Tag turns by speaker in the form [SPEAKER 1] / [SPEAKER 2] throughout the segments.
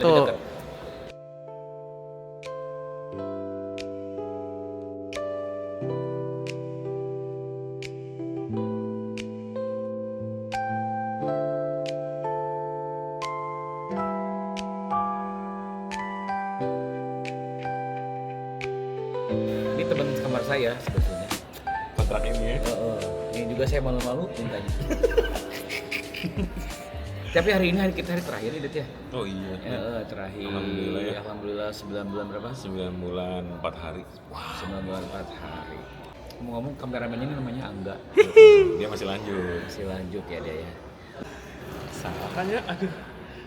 [SPEAKER 1] Tuh.
[SPEAKER 2] Ini teman kamar saya sebetulnya.
[SPEAKER 3] Kontrak ini ya.
[SPEAKER 2] Ini juga saya malu-malu mintanya. Tapi hari ini hari kita hari terakhir nih, Det ya.
[SPEAKER 3] Oh iya.
[SPEAKER 2] Terakhir.
[SPEAKER 3] Alhamdulillah ya.
[SPEAKER 2] Alhamdulillah 9 bulan berapa?
[SPEAKER 3] 9 bulan 4 hari.
[SPEAKER 2] 9 bulan 4 hari. Ngomong-ngomong kameramennya ini namanya Angga.
[SPEAKER 3] Dia masih lanjut.
[SPEAKER 2] Masih lanjut ya dia ya.
[SPEAKER 3] Salah kan ya? Aduh.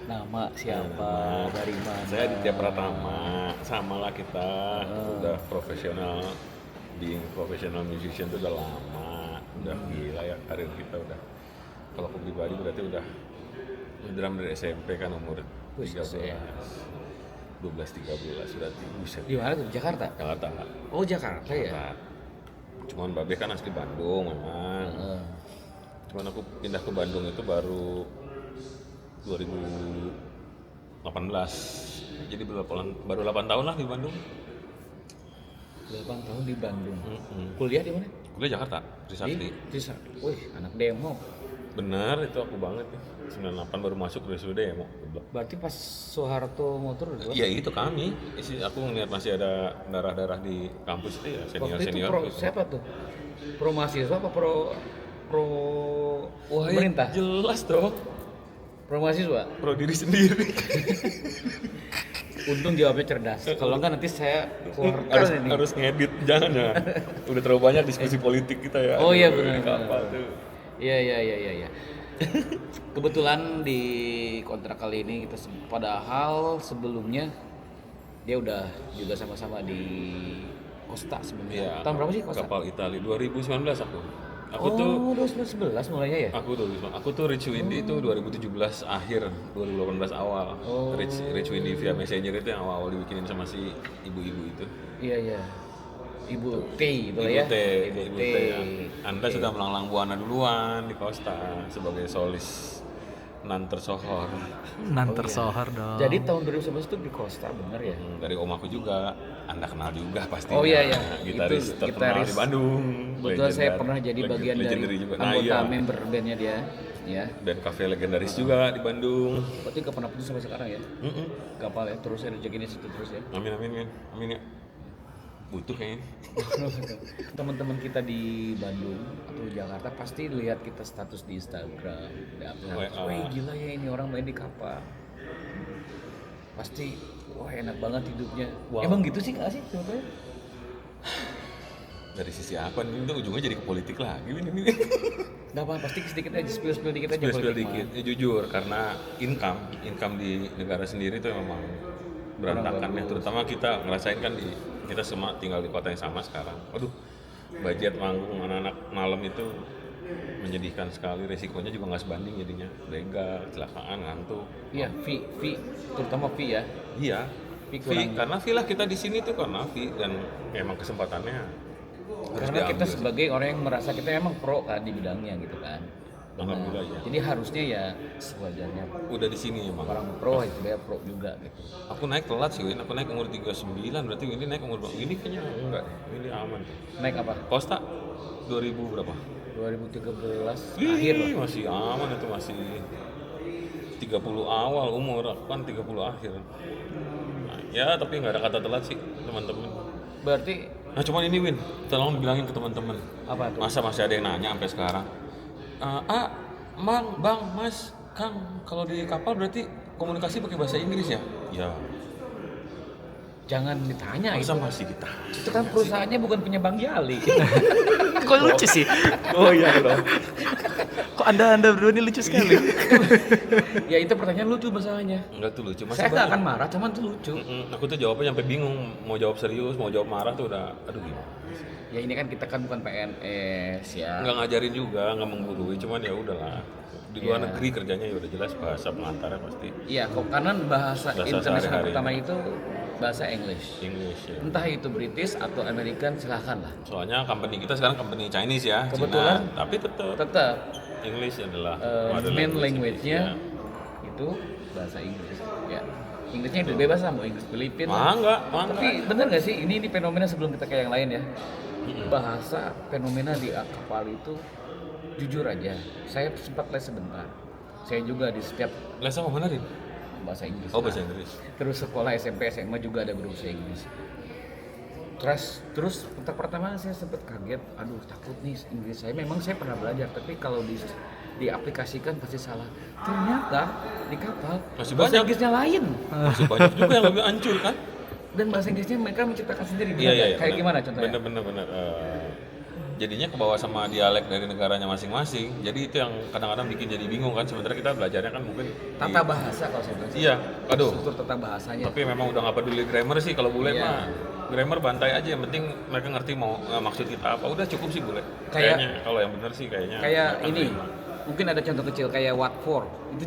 [SPEAKER 2] Nama siapa? Dari mana?
[SPEAKER 3] Saya Aditya Pratama. Sama lah kita. Udah profesional. Being professional musician itu udah lama. Udah gila ya karir kita udah. Kalau aku pribadi berarti udah drum dari SMP kan umur 13. 12-13 berarti. Buset.
[SPEAKER 2] Di mana tuh? Jakarta?
[SPEAKER 3] Jakarta.
[SPEAKER 2] Oh, Jakarta ya.
[SPEAKER 3] Jakarta. Cuman Babe kan asli Bandung memang. Cuman aku pindah ke Bandung itu baru 2018. Jadi baru 8 tahun lah di Bandung.
[SPEAKER 2] 8 tahun di Bandung. Kuliah di mana?
[SPEAKER 3] Kuliah Jakarta, Trisakti.
[SPEAKER 2] Trisakti. Wih, anak demo.
[SPEAKER 3] Bener, itu aku banget ya. 98 baru masuk dari demo.
[SPEAKER 2] Berarti pas Soeharto motor udah.
[SPEAKER 3] Iya itu kami. Aku ngeliat masih ada darah-darah di kampus itu ya,
[SPEAKER 2] Waktu itu
[SPEAKER 3] senior-senior.
[SPEAKER 2] pro,
[SPEAKER 3] gitu.
[SPEAKER 2] siapa tuh? Pro mahasiswa apa pro
[SPEAKER 3] Wah, ya,
[SPEAKER 2] pemerintah?
[SPEAKER 3] jelas dong.
[SPEAKER 2] Pro mahasiswa?
[SPEAKER 3] Pro diri sendiri.
[SPEAKER 2] Untung jawabnya cerdas. Kalau enggak nanti saya keluarkan ini.
[SPEAKER 3] harus ngedit, jangan ya. Udah terlalu banyak diskusi politik kita ya.
[SPEAKER 2] Oh iya
[SPEAKER 3] Aduh,
[SPEAKER 2] benar.
[SPEAKER 3] ini kapal tuh.
[SPEAKER 2] Iya. Kebetulan di kontrak kali ini kita padahal sebelumnya dia udah juga sama-sama di Costa sebelumnya.
[SPEAKER 3] Iya.
[SPEAKER 2] Tahun berapa sih Costa?
[SPEAKER 3] Kapal Itali 2019 aku. Aku
[SPEAKER 2] Oh,
[SPEAKER 3] tuh
[SPEAKER 2] 2011 mulainya ya?
[SPEAKER 3] aku tuh Rich Windy itu 2017 akhir, 2018 awal. Rich Windy via Messenger itu yang awal-awal dibikinin sama si ibu-ibu itu.
[SPEAKER 2] Iya. Ibu T itu
[SPEAKER 3] Ibu
[SPEAKER 2] ya.
[SPEAKER 3] T. Anda sudah melanglang buana duluan di Costa sebagai solis nan tersohor.
[SPEAKER 1] Tersohor dong.
[SPEAKER 2] Jadi tahun 2011 itu di Costa, bener ya?
[SPEAKER 3] Dari om aku juga, Anda kenal juga pasti.
[SPEAKER 2] Oh iya.
[SPEAKER 3] Gitaris
[SPEAKER 2] Itu
[SPEAKER 3] terkenal
[SPEAKER 2] gitaris.
[SPEAKER 3] di Bandung.
[SPEAKER 2] Kebetulan saya pernah jadi bagian dari
[SPEAKER 3] legendary juga.
[SPEAKER 2] anggota member bandnya dia. Ya.
[SPEAKER 3] Dan kafe legendaris juga di Bandung.
[SPEAKER 2] Berarti gak pernah putus sampai sekarang ya? Kapal ya, terus rezekinya situ terus ya.
[SPEAKER 3] Amin ya. Butuh kayaknya.
[SPEAKER 2] Teman-teman kita di Bandung atau Jakarta pasti lihat kita status di Instagram, wah gila ya ini orang main di kapal. Pasti wah enak banget hidupnya.
[SPEAKER 3] Wow.
[SPEAKER 2] Emang gitu sih nggak sih sebetulnya?
[SPEAKER 3] Dari sisi apa nih? Itu ujungnya jadi ke politik lagi ini.
[SPEAKER 2] Nggak apa, pasti sedikit aja, spill dikit aja.
[SPEAKER 3] Spill
[SPEAKER 2] politik
[SPEAKER 3] dikit.
[SPEAKER 2] mah.
[SPEAKER 3] Ya, jujur karena income di negara sendiri itu memang berantakan ya. Terutama kita ngerasain kan kita semua tinggal di kota yang sama sekarang. Aduh, budget manggung anak-anak malam itu menyedihkan sekali. Resikonya juga nggak sebanding jadinya. Begal, kecelakaan, ngantuk.
[SPEAKER 2] Iya, fee, terutama fee ya.
[SPEAKER 3] Iya.
[SPEAKER 2] Kurang.
[SPEAKER 3] Karena fee lah kita di sini tuh karena fee dan memang kesempatannya harus
[SPEAKER 2] Karena kita
[SPEAKER 3] diambil.
[SPEAKER 2] sebagai orang yang merasa kita emang pro kan di bidangnya gitu kan.
[SPEAKER 3] Alhamdulillah ya.
[SPEAKER 2] Jadi harusnya ya sewajarnya
[SPEAKER 3] Udah di sini emang.
[SPEAKER 2] orang pro itu dia pro juga gitu.
[SPEAKER 3] Aku naik telat sih, Win. Aku naik umur 39, berarti ini naik umur berapa? Ini kayaknya enggak. Ini aman.
[SPEAKER 2] Naik apa?
[SPEAKER 3] Costa 2000 berapa?
[SPEAKER 2] 2013
[SPEAKER 3] Ih,
[SPEAKER 2] akhir lah.
[SPEAKER 3] masih aman itu masih 30 awal umur, aku kan 30 akhir. Nah, ya, tapi nggak ada kata telat sih, teman-teman.
[SPEAKER 2] Berarti
[SPEAKER 3] Nah, cuman ini Win, tolong bilangin ke teman-teman.
[SPEAKER 2] apa tuh?
[SPEAKER 3] Masa masih ada yang nanya sampai sekarang? Bang, Mas, Kang, kalau di kapal berarti komunikasi pakai bahasa Inggris ya? Ya.
[SPEAKER 2] Jangan ditanya
[SPEAKER 3] Masa
[SPEAKER 2] itu.
[SPEAKER 3] masih kita?
[SPEAKER 2] Itu kan perusahaannya bukan punya Bang Jali.
[SPEAKER 1] Kok lucu sih?
[SPEAKER 3] Oh iya dong.
[SPEAKER 1] Kok anda berdua ini lucu sekali?
[SPEAKER 2] Ya itu pertanyaan lucu masalahnya.
[SPEAKER 3] Enggak tuh lucu.
[SPEAKER 2] Saya nggak akan marah, cuman tuh lucu.
[SPEAKER 3] Aku tuh jawabnya sampai bingung, mau jawab serius, mau jawab marah tuh udah, aduh gimana.
[SPEAKER 2] Ya ini kan kita kan bukan PNS ya.
[SPEAKER 3] Nggak ngajarin juga, nggak menggurui, cuman ya udahlah. Di luar
[SPEAKER 2] Iya.
[SPEAKER 3] negeri kerjanya ya udah jelas bahasa pengantarnya pasti
[SPEAKER 2] Iya, kok karena bahasa internasional
[SPEAKER 3] sehari-hari.
[SPEAKER 2] pertama itu bahasa English.
[SPEAKER 3] English ya.
[SPEAKER 2] Entah itu British atau American silahkan lah.
[SPEAKER 3] Soalnya company kita sekarang company Chinese ya,
[SPEAKER 2] Kebetulan.
[SPEAKER 3] Cina, tapi tetap
[SPEAKER 2] Tetap
[SPEAKER 3] English adalah mother
[SPEAKER 2] main
[SPEAKER 3] language
[SPEAKER 2] language-nya
[SPEAKER 3] Indonesia.
[SPEAKER 2] itu bahasa Inggris. Ya. Inggrisnya bebas lah, mau Inggris Filipina.
[SPEAKER 3] Mangga.
[SPEAKER 2] Tapi bener nggak sih ini fenomena sebelum kita kayak yang lain ya? Bahasa fenomena di kapal itu jujur aja, saya sempat les sebentar. Saya juga di setiap
[SPEAKER 3] Les sama mana, Rin?
[SPEAKER 2] bahasa Inggris.
[SPEAKER 3] Oh, bahasa Inggris.
[SPEAKER 2] Terus sekolah SMP SMA juga ada guru bahasa Inggris. Terus untuk pertama saya sempat kaget, aduh takut nih Inggris saya. Memang saya pernah belajar, tapi kalau diaplikasikan pasti salah. Ternyata di kapal
[SPEAKER 3] Masih
[SPEAKER 2] bahasa
[SPEAKER 3] banyak.
[SPEAKER 2] Inggrisnya lain.
[SPEAKER 3] Masih banyak juga yang lebih hancur kan?
[SPEAKER 2] Dan bahasa Inggrisnya mereka menciptakan sendiri.
[SPEAKER 3] Iya.
[SPEAKER 2] Kayak gimana contohnya?
[SPEAKER 3] Bener. Jadinya kebawa sama dialek dari negaranya masing-masing. Jadi itu yang kadang-kadang bikin jadi bingung kan. Sementara kita belajarnya kan mungkin
[SPEAKER 2] Tata bahasa kalau saya bilang.
[SPEAKER 3] Iya, aduh.
[SPEAKER 2] Struktur tata bahasanya.
[SPEAKER 3] Tapi memang udah nggak peduli grammar sih kalau bule
[SPEAKER 2] Iya.
[SPEAKER 3] mah. Grammar bantai aja, yang penting mereka ngerti mau maksud kita apa. Udah cukup sih bule.
[SPEAKER 2] Kayak-
[SPEAKER 3] Kayaknya kalau yang bener sih kayaknya.
[SPEAKER 2] Kayak
[SPEAKER 3] mereka
[SPEAKER 2] ini,
[SPEAKER 3] nerima.
[SPEAKER 2] mungkin ada contoh kecil kayak what for. Itu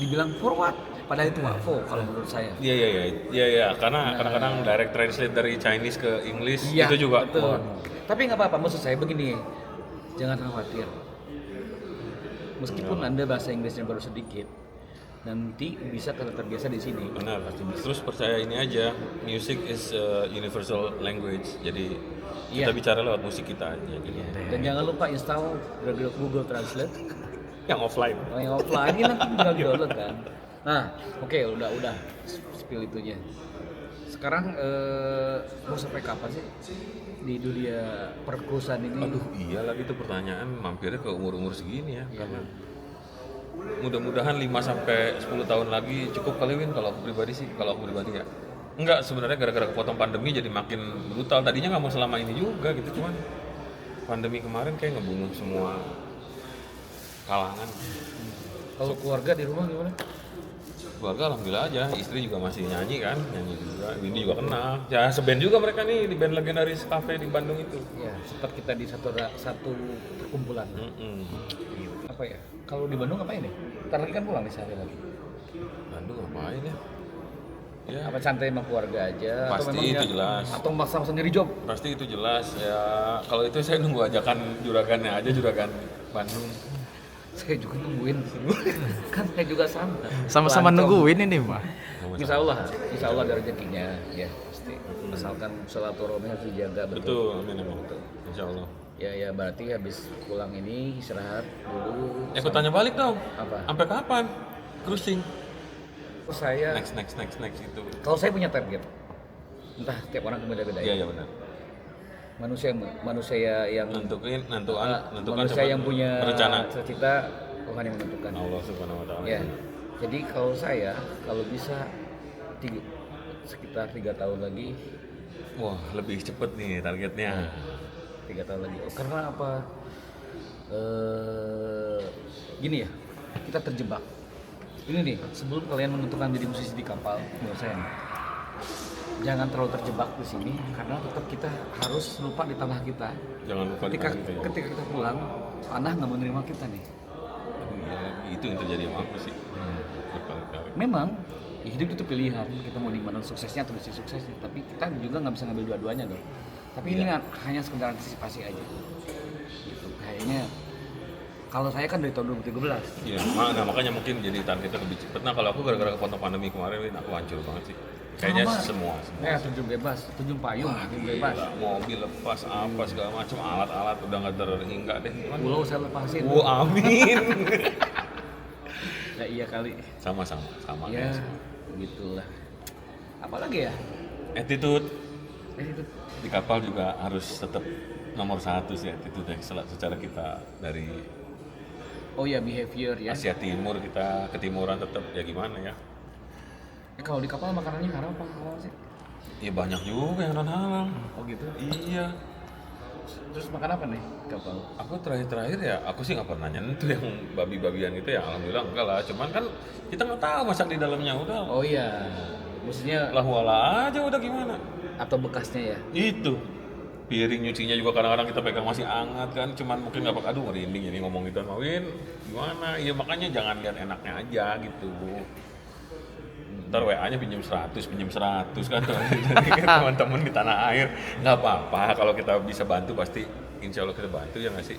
[SPEAKER 2] dibilang for what? Padahal itu what for kalau menurut saya.
[SPEAKER 3] Iya. Karena kadang-kadang direct translate dari Chinese ke English
[SPEAKER 2] Iya,
[SPEAKER 3] itu juga.
[SPEAKER 2] betul.
[SPEAKER 3] wah,
[SPEAKER 2] Tapi nggak apa-apa, maksud saya begini, jangan khawatir. Meskipun Anda bahasa Inggrisnya baru sedikit, nanti bisa terbiasa di sini.
[SPEAKER 3] benar. Terus percaya ini aja, music is a universal language. Jadi kita
[SPEAKER 2] Iya.
[SPEAKER 3] bicara lewat musik kita aja gitu.
[SPEAKER 2] Dan jangan lupa install Google Translate.
[SPEAKER 3] Yang offline.
[SPEAKER 2] Kalau yang offline ini nanti tinggal download kan. Nah, oke, udah spill itunya. Sekarang mau sampai kapan sih di dunia perkusan ini?
[SPEAKER 3] Aduh, iya lagi tuh pertanyaan mampirnya ke umur-umur segini ya. Karena mudah-mudahan 5 sampai 10 tahun lagi cukup kali Win kalau aku pribadi sih, ya. Enggak, sebenarnya gara-gara kepotong pandemi jadi makin brutal. Tadinya nggak mau selama ini juga gitu, cuman pandemi kemarin kayak ngebunuh semua kalangan.
[SPEAKER 2] Kalau keluarga di rumah gimana?
[SPEAKER 3] Keluarga alhamdulillah aja, istri juga masih nyanyi kan, nyanyi juga. Ini juga kenal. Ya seband juga mereka nih di band legendaris cafe di Bandung itu.
[SPEAKER 2] Ya, sempat kita di satu perkumpulan. Apa ya? Kalau di Bandung ngapain nih? Ntar lagi kan pulang nih sehari lagi.
[SPEAKER 3] Bandung ngapain ya? Ya,
[SPEAKER 2] Apa santai sama keluarga aja?
[SPEAKER 3] Pasti itu jelas.
[SPEAKER 2] Atau maksa sendiri job?
[SPEAKER 3] pasti itu jelas ya. Kalau itu saya nunggu ajakan juragannya aja, juragan Bandung.
[SPEAKER 2] Saya juga nungguin. Kan saya juga sama.
[SPEAKER 1] Sama-sama
[SPEAKER 2] Pelancong.
[SPEAKER 1] nungguin ini mah.
[SPEAKER 2] Insya Allah ada rezekinya ya pasti. Asalkan silaturahmi harus dijaga betul.
[SPEAKER 3] Betul, amin. Insya Allah.
[SPEAKER 2] Ya berarti habis pulang ini istirahat dulu.
[SPEAKER 3] Aku tanya balik dong.
[SPEAKER 2] Apa?
[SPEAKER 3] Sampai kapan? Cruising.
[SPEAKER 2] Saya
[SPEAKER 3] Next itu.
[SPEAKER 2] kalau saya punya target. Entah tiap orang beda-beda ya.
[SPEAKER 3] Iya benar.
[SPEAKER 2] Manusia yang
[SPEAKER 3] Nentukan
[SPEAKER 2] manusia
[SPEAKER 3] coba
[SPEAKER 2] yang punya
[SPEAKER 3] berencana.
[SPEAKER 2] cita-cita Tuhan yang menentukan.
[SPEAKER 3] Allah Subhanahu wa taala.
[SPEAKER 2] Ya. Jadi kalau saya bisa sekitar 3 tahun lagi,
[SPEAKER 3] Wah, lebih cepet nih targetnya.
[SPEAKER 2] 3 tahun lagi. Karena apa? Gini ya, kita terjebak. Ini nih, sebelum kalian menentukan jadi musisi di kapal, menurut saya nih, jangan terlalu terjebak di sini karena tetap kita harus lupa di tanah kita.
[SPEAKER 3] Jangan lupa
[SPEAKER 2] Ketika
[SPEAKER 3] di tanah kita, ya.
[SPEAKER 2] kita pulang, tanah nggak menerima kita nih.
[SPEAKER 3] Ya, itu yang terjadi sama aku sih. Berkali-kali.
[SPEAKER 2] Memang hidup itu pilihan, kita mau di mana suksesnya atau misi suksesnya, tapi kita juga nggak bisa ngambil dua-duanya dong. Tapi ini hanya sekedar antisipasi aja. Gitu. Kayaknya kalau saya kan dari tahun 2013.
[SPEAKER 3] Iya, makanya mungkin jadi targetnya lebih cepet. Nah kalau aku gara-gara kepotong pandemi kemarin, Win, aku hancur banget sih. Kayaknya
[SPEAKER 2] Sama.
[SPEAKER 3] semua.
[SPEAKER 2] Terjun bebas, terjun payung, terjun bebas.
[SPEAKER 3] Gila, mobil lepas apa segala macam, alat-alat udah nggak terhingga deh.
[SPEAKER 2] Pulau saya lepasin.
[SPEAKER 3] Amin.
[SPEAKER 2] Ya iya kali.
[SPEAKER 3] sama
[SPEAKER 2] Ya,
[SPEAKER 3] guys.
[SPEAKER 2] begitulah. Apalagi ya?
[SPEAKER 3] Attitude
[SPEAKER 2] Itu.
[SPEAKER 3] di kapal juga harus tetap nomor 1 sih, attitude ya. Secara kita dari
[SPEAKER 2] Oh ya, behavior ya.
[SPEAKER 3] Asia Timur, kita ketimuran tetap ya gimana ya?
[SPEAKER 2] Kalau di kapal makanannya haram apa halal sih?
[SPEAKER 3] Ya banyak juga yang non halal.
[SPEAKER 2] Oh gitu.
[SPEAKER 3] Iya.
[SPEAKER 2] Terus makan apa nih kapal?
[SPEAKER 3] Aku terakhir ya, aku sih nggak pernah nyentuh yang babi-babian itu ya, alhamdulillah enggak lah. Cuman kan kita nggak tahu masak di dalamnya udah.
[SPEAKER 2] Oh iya. Maksudnya
[SPEAKER 3] Lah wala aja udah gimana?
[SPEAKER 2] atau bekasnya ya?
[SPEAKER 3] Itu. Piring nyucinya juga kadang-kadang kita pegang masih hangat kan, cuman mungkin nggak pakai, aduh merinding ini ngomong gitu Mawin, gimana? Ya makanya jangan lihat enaknya aja gitu. Ntar WA-nya pinjam 100 kan teman-teman di tanah air. Nggak apa-apa, kalau kita bisa bantu pasti insya Allah kita bantu ya nggak sih?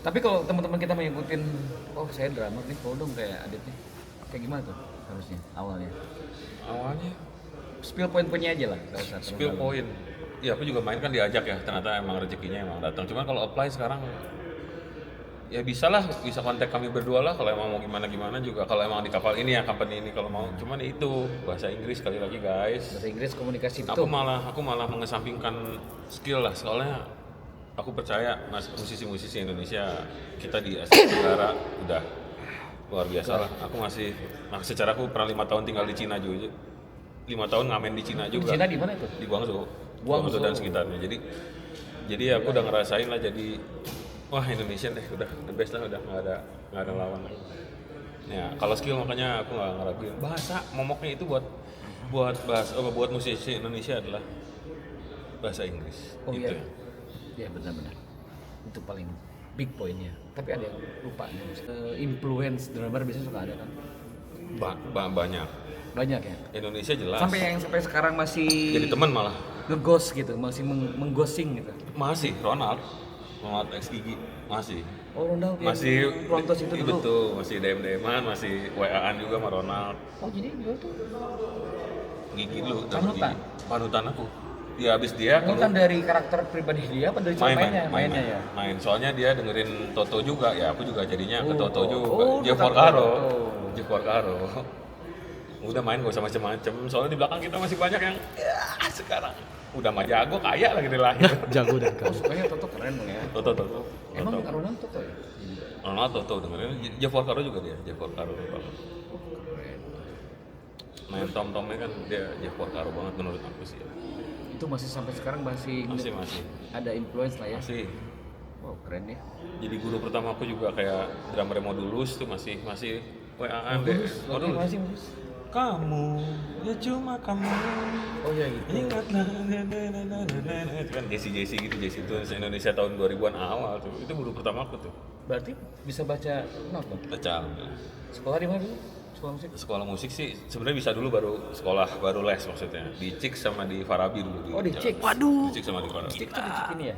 [SPEAKER 2] Tapi kalau teman-teman kita mengikutin, oh saya drama nih, kalau dong kayak Adit nih, kayak gimana tuh harusnya awalnya?
[SPEAKER 3] Awalnya
[SPEAKER 2] Spill poin-poinnya aja lah.
[SPEAKER 3] spill point. Ya aku juga main kan diajak ya, ternyata emang rezekinya emang datang. Cuman kalau apply sekarang ya bisa kontak kami berdua lah kalau emang mau gimana juga, kalau emang di kapal ini ya, company ini kalau mau. Cuman itu bahasa Inggris sekali lagi guys.
[SPEAKER 2] Bahasa Inggris komunikasi
[SPEAKER 3] Aku malah mengesampingkan skill lah, soalnya aku percaya musisi-musisi Indonesia kita di Asia Tenggara udah luar biasa lah. Aku secara aku pernah 5 tahun tinggal di Cina juga. 5 tahun ngamen di Cina juga.
[SPEAKER 2] Di Cina di mana itu?
[SPEAKER 3] Di Guangzhou dan sekitarnya. Jadi aku udah ngerasain lah, jadi wah Indonesian deh, udah the best lah, udah nggak ada lawan. Ya kalau skill makanya aku nggak ngeraguin. Bahasa momoknya itu buat musisi Indonesia adalah bahasa Inggris.
[SPEAKER 2] Oh
[SPEAKER 3] gitu.
[SPEAKER 2] iya. Ya benar-benar. Itu paling big poinnya. Tapi ada yang lupa nih. Influence drummer biasanya suka ada kan?
[SPEAKER 3] Banyak.
[SPEAKER 2] Banyak ya.
[SPEAKER 3] Indonesia jelas.
[SPEAKER 2] Sampai sekarang masih
[SPEAKER 3] Jadi teman malah.
[SPEAKER 2] ngeghost gitu, masih menggosing gitu.
[SPEAKER 3] Masih Ronald X Gigi masih.
[SPEAKER 2] Oh Ronald
[SPEAKER 3] Masih
[SPEAKER 2] Rontos itu dulu.
[SPEAKER 3] Betul, masih DM-an, masih WA-an juga sama Ronald.
[SPEAKER 2] Oh jadi dulu tuh
[SPEAKER 3] Gigi dulu.
[SPEAKER 2] Panutan?
[SPEAKER 3] Panutan aku. Ya abis dia
[SPEAKER 2] kan dari karakter pribadi dia apa dari cara mainnya ya?
[SPEAKER 3] Main. Soalnya dia dengerin Toto juga, ya aku juga jadinya ke Toto juga.
[SPEAKER 2] Oh,
[SPEAKER 3] Jeff Porcaro. Udah main gak usah macem-macem, soalnya di belakang kita masih banyak yang ya sekarang udah mah jago, kaya lagi dari lahir.
[SPEAKER 1] Jago dan
[SPEAKER 2] Oh sukanya Toto keren dong ya.
[SPEAKER 3] Toto.
[SPEAKER 2] Emang Ronald Toto ya?
[SPEAKER 3] Ronald Toto dengerin, Jeff Porcaro juga dia, Jeff Porcaro. Main tom-tomnya kan dia Jeff Porcaro banget menurut aku sih.
[SPEAKER 2] Itu masih sampai sekarang masih ada influence lah ya.
[SPEAKER 3] Masih.
[SPEAKER 2] Wow keren ya.
[SPEAKER 3] Jadi guru pertama aku juga kayak drummer Modulus tuh masih WA-an deh.
[SPEAKER 2] Modulus.
[SPEAKER 3] Kamu, ya cuma kamu.
[SPEAKER 2] Oh iya gitu.
[SPEAKER 3] Ingatlah, itu kan Jesse gitu, Jesse itu Indonesia tahun 2000-an awal tuh. Itu guru pertama aku tuh.
[SPEAKER 2] Berarti bisa baca not dong?
[SPEAKER 3] Baca.
[SPEAKER 2] Sekolah di mana dulu? Sekolah musik?
[SPEAKER 3] Sekolah musik sih sebenarnya bisa dulu, baru les maksudnya. Di Cix sama di Farabi dulu.
[SPEAKER 2] Oh di Cix?
[SPEAKER 1] Waduh.
[SPEAKER 3] Di Cix sama di Farabi.
[SPEAKER 2] Cix tuh di Cix ini ya?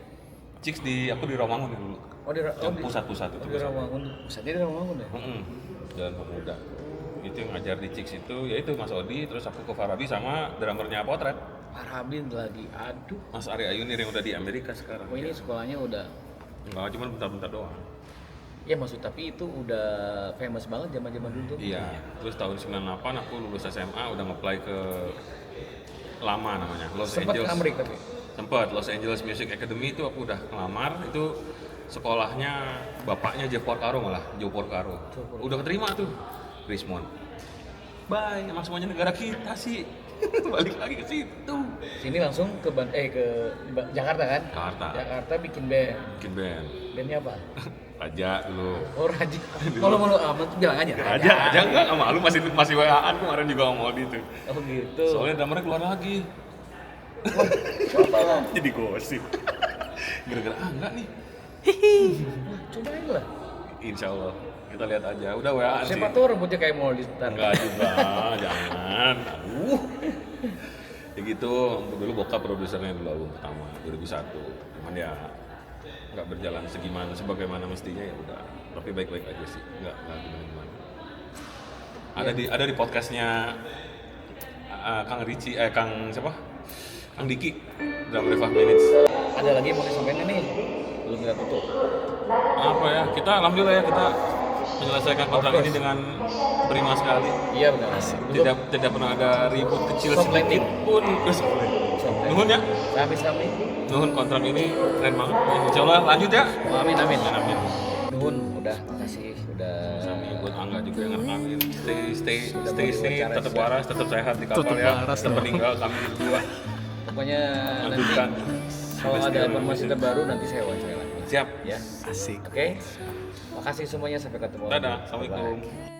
[SPEAKER 3] Cix aku di Rawamangun dulu.
[SPEAKER 2] Oh di
[SPEAKER 3] pusat itu.
[SPEAKER 2] Di Rawamangun. Pusatnya di Rawamangun ya?
[SPEAKER 3] Jalan Pemuda. Itu yang ngajar di Cix itu, yaitu Mas Odi, terus aku ke Farabi sama drummernya Potret.
[SPEAKER 2] Farabi lagi, aduh.
[SPEAKER 3] Mas Ari Ayunir yang udah di Amerika sekarang.
[SPEAKER 2] Oh ini sekolahnya udah?
[SPEAKER 3] Enggak, cuma bentar-bentar doang.
[SPEAKER 2] Ya maksud tapi itu udah famous banget zaman-zaman dulu tuh.
[SPEAKER 3] Iya, terus tahun 98 aku lulus SMA udah nge-apply ke lama namanya, Los
[SPEAKER 2] Sempat
[SPEAKER 3] Angeles.
[SPEAKER 2] ke Amerika tapi?
[SPEAKER 3] Sempat, Los Angeles Music Academy itu aku udah ngelamar, itu sekolahnya bapaknya Jeff Porcaro malah, Joe Porcaro. Udah keterima tuh, Richmond. Bye, emang semuanya negara kita sih. Balik lagi ke situ.
[SPEAKER 2] Sini langsung ke Jakarta kan? Jakarta bikin band.
[SPEAKER 3] Bikin band.
[SPEAKER 2] Bandnya apa?
[SPEAKER 3] Raja dulu.
[SPEAKER 2] Oh Raja. Kalau malu amat bilang aja.
[SPEAKER 3] Raja enggak malu, masih WA-an kemarin juga sama Odi tuh.
[SPEAKER 2] Oh gitu.
[SPEAKER 3] Soalnya drummernya keluar lagi.
[SPEAKER 2] Coba.
[SPEAKER 3] Jadi gosip. Gara-gara enggak nih.
[SPEAKER 2] Cobain lah.
[SPEAKER 3] Insya Allah. Kita lihat aja. Udah WA-an sih.
[SPEAKER 2] Siapa tuh rambutnya kayak mau disetar.
[SPEAKER 3] Enggak juga, jangan. Aduh. Ya gitu, dulu bokap produsernya dulu album pertama 2001. Cuman ya nggak berjalan sebagaimana mestinya, ya udah. Tapi baik-baik aja sih. Enggak gimana-gimana. Ada di podcastnya Kang Ricci, Kang siapa? Kang Diki. Drama 5 minutes.
[SPEAKER 2] Ada lagi yang mau disampaikan nih? Belum kita tutup.
[SPEAKER 3] Apa ya? Kita alhamdulillah ya kita menyelesaikan kontrak ini dengan prima sekali.
[SPEAKER 2] Iya benar.
[SPEAKER 3] Tidak pernah ada ribut kecil sedikit pun. Nuhun ya.
[SPEAKER 2] Sami.
[SPEAKER 3] Nuhun, kontrak ini keren banget. Insya Allah lanjut ya.
[SPEAKER 2] Amin.
[SPEAKER 3] Amin.
[SPEAKER 2] Nuhun, udah makasih udah.
[SPEAKER 3] Sami buat Angga juga yang ngerekamin. Stay, tetap waras, tetap sehat di kapal ya. Tetap meninggal kami berdua.
[SPEAKER 2] Pokoknya
[SPEAKER 3] Lanjutkan.
[SPEAKER 2] nanti kalau ada informasi terbaru nanti saya wawancara lagi.
[SPEAKER 3] Siap.
[SPEAKER 2] Ya.
[SPEAKER 1] Asik.
[SPEAKER 2] Oke. Makasih semuanya, sampai ketemu.
[SPEAKER 3] Dadah.
[SPEAKER 2] lagi.
[SPEAKER 3] Assalamualaikum.
[SPEAKER 2] Bye-bye.